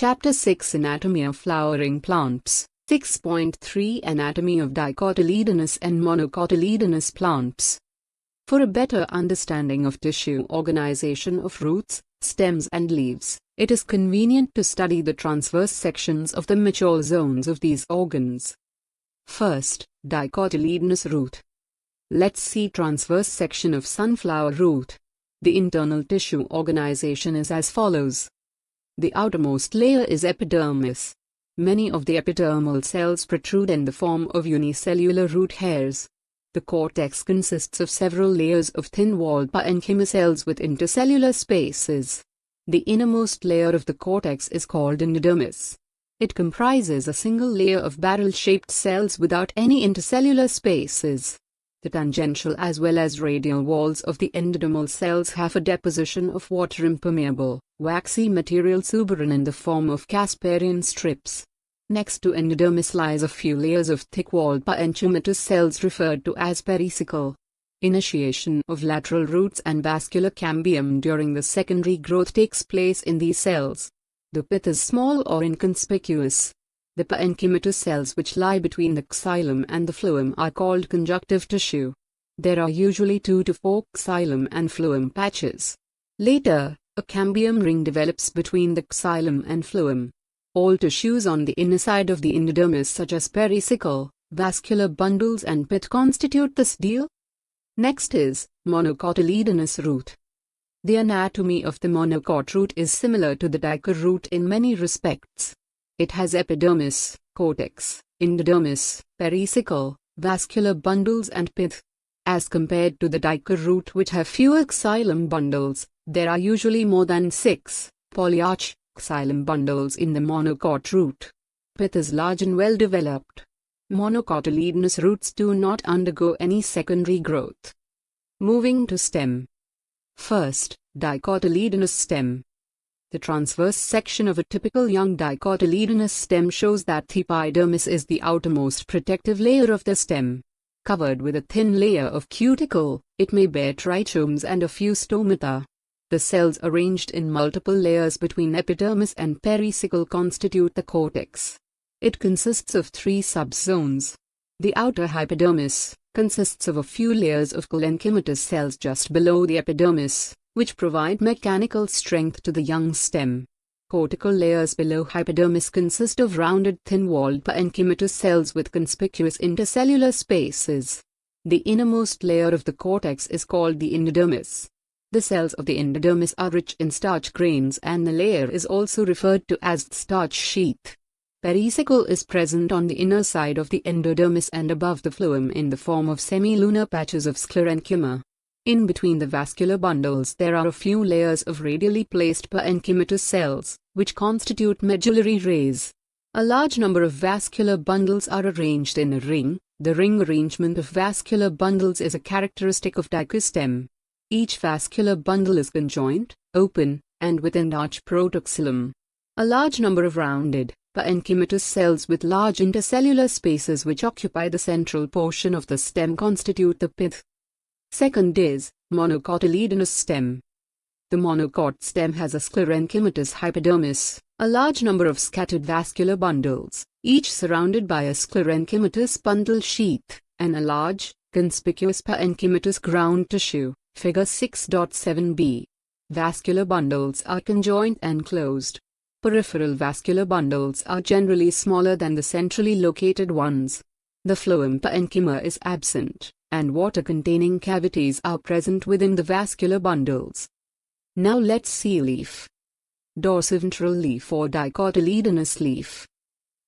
Chapter 6 Anatomy of Flowering Plants 6.3 Anatomy of dicotyledonous and monocotyledonous plants. For a better understanding of tissue organization of roots, stems and leaves, it is convenient to study the transverse sections of the mature zones of these organs. First, dicotyledonous root. Let's see transverse section of sunflower root. The internal tissue organization is as follows. The outermost layer is epidermis. Many of the epidermal cells protrude in the form of unicellular root hairs. The cortex consists of several layers of thin-walled parenchyma cells with intercellular spaces. The innermost layer of the cortex is called endodermis. It comprises a single layer of barrel-shaped cells without any intercellular spaces. The tangential as well as radial walls of the endodermal cells have a deposition of water-impermeable, waxy material suberin in the form of Casparian strips. Next to endodermis lies a few layers of thick-walled parenchymatous cells referred to as pericycle. Initiation of lateral roots and vascular cambium during the secondary growth takes place in these cells. The pith is small or inconspicuous. The parenchymatous cells which lie between the xylem and the phloem are called conjunctive tissue. There are usually 2 to 4 xylem and phloem patches. Later, a cambium ring develops between the xylem and phloem. All tissues on the inner side of the endodermis such as pericycle, vascular bundles and pith constitute this deal. Next is monocotyledonous root. The anatomy of the monocot root is similar to the dicot root in many respects. It has epidermis, cortex, endodermis, pericycle, vascular bundles and pith. As compared to the dicot root which have fewer xylem bundles, there are usually more than 6 polyarch xylem bundles in the monocot root. Pith is large and well developed. Monocotyledonous roots do not undergo any secondary growth. Moving to stem. First, dicotyledonous stem. The transverse section of a typical young dicotyledonous stem shows that the epidermis is the outermost protective layer of the stem. Covered with a thin layer of cuticle, it may bear trichomes and a few stomata. The cells arranged in multiple layers between epidermis and pericycle constitute the cortex. It consists of 3 subzones. The outer hypodermis consists of a few layers of parenchymatous cells just below the epidermis, which provide mechanical strength to the young stem. Cortical layers below hypodermis consist of rounded thin-walled parenchymatous cells with conspicuous intercellular spaces. The innermost layer of the cortex is called the endodermis. The cells of the endodermis are rich in starch grains and the layer is also referred to as the starch sheath. Pericycle is present on the inner side of the endodermis and above the phloem in the form of semilunar patches of sclerenchyma. In between the vascular bundles there are a few layers of radially placed parenchymatous cells, which constitute medullary rays. A large number of vascular bundles are arranged in a ring. The ring arrangement of vascular bundles is a characteristic of dicostem. Each vascular bundle is conjoint, open, and with enlarged protoxylem. A large number of rounded, parenchymatous cells with large intercellular spaces which occupy the central portion of the stem constitute the pith. Second is monocotyledonous stem. The monocot stem has a sclerenchymatous hypodermis, a large number of scattered vascular bundles, each surrounded by a sclerenchymatous bundle sheath, and a large, conspicuous parenchymatous ground tissue, figure 6.7b. Vascular bundles are conjoint and closed. Peripheral vascular bundles are generally smaller than the centrally located ones. The phloem parenchyma is absent, and water-containing cavities are present within the vascular bundles. Now let's see leaf. Dorsiventral leaf or dicotyledonous leaf.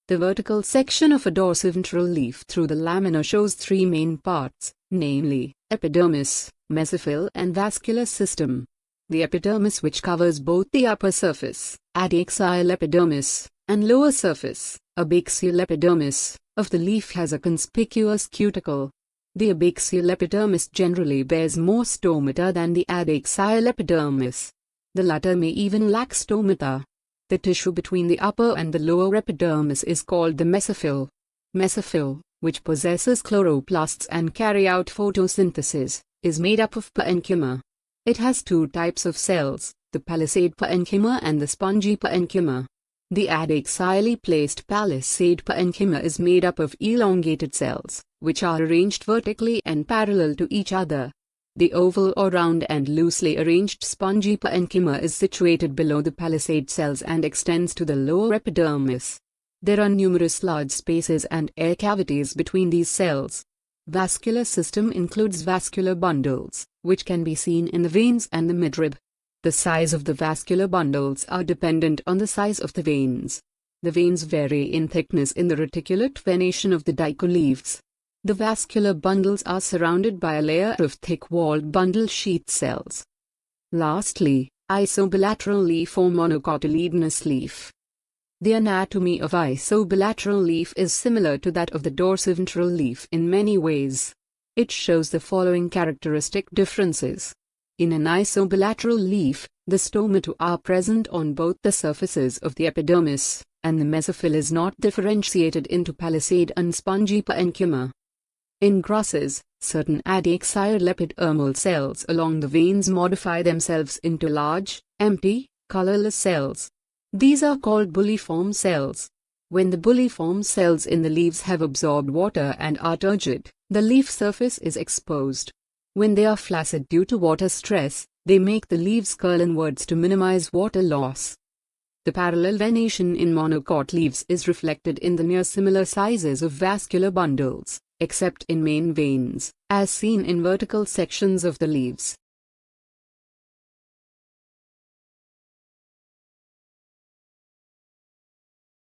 The vertical section of a dorsiventral leaf through the lamina shows 3 main parts, namely, epidermis, mesophyll and vascular system. The epidermis which covers both the upper surface, adaxial epidermis, and lower surface, abaxial epidermis, of the leaf has a conspicuous cuticle. The abaxial epidermis generally bears more stomata than the adaxial epidermis. The latter may even lack stomata. The tissue between the upper and the lower epidermis is called the mesophyll. Mesophyll, which possesses chloroplasts and carry out photosynthesis, is made up of parenchyma. It has 2 types of cells, the palisade parenchyma and the spongy parenchyma. The adaxially placed palisade parenchyma is made up of elongated cells, which are arranged vertically and parallel to each other. The oval or round and loosely arranged spongy parenchyma is situated below the palisade cells and extends to the lower epidermis. There are numerous large spaces and air cavities between these cells. Vascular system includes vascular bundles, which can be seen in the veins and the midrib. The size of the vascular bundles are dependent on the size of the veins. The veins vary in thickness in the reticulate venation of the dicoleaves. The vascular bundles are surrounded by a layer of thick-walled bundle sheath cells. Lastly, isobilateral leaf or monocotyledonous leaf. The anatomy of isobilateral leaf is similar to that of the dorsiventral leaf in many ways. It shows the following characteristic differences. In an isobilateral leaf, the stomata are present on both the surfaces of the epidermis, and the mesophyll is not differentiated into palisade and spongy parenchyma. In grasses, certain adaxial epidermal cells along the veins modify themselves into large, empty, colorless cells. These are called bulliform cells. When the bulliform cells in the leaves have absorbed water and are turgid, the leaf surface is exposed. When they are flaccid due to water stress, they make the leaves curl inwards to minimize water loss. The parallel venation in monocot leaves is reflected in the near similar sizes of vascular bundles, except in main veins, as seen in vertical sections of the leaves.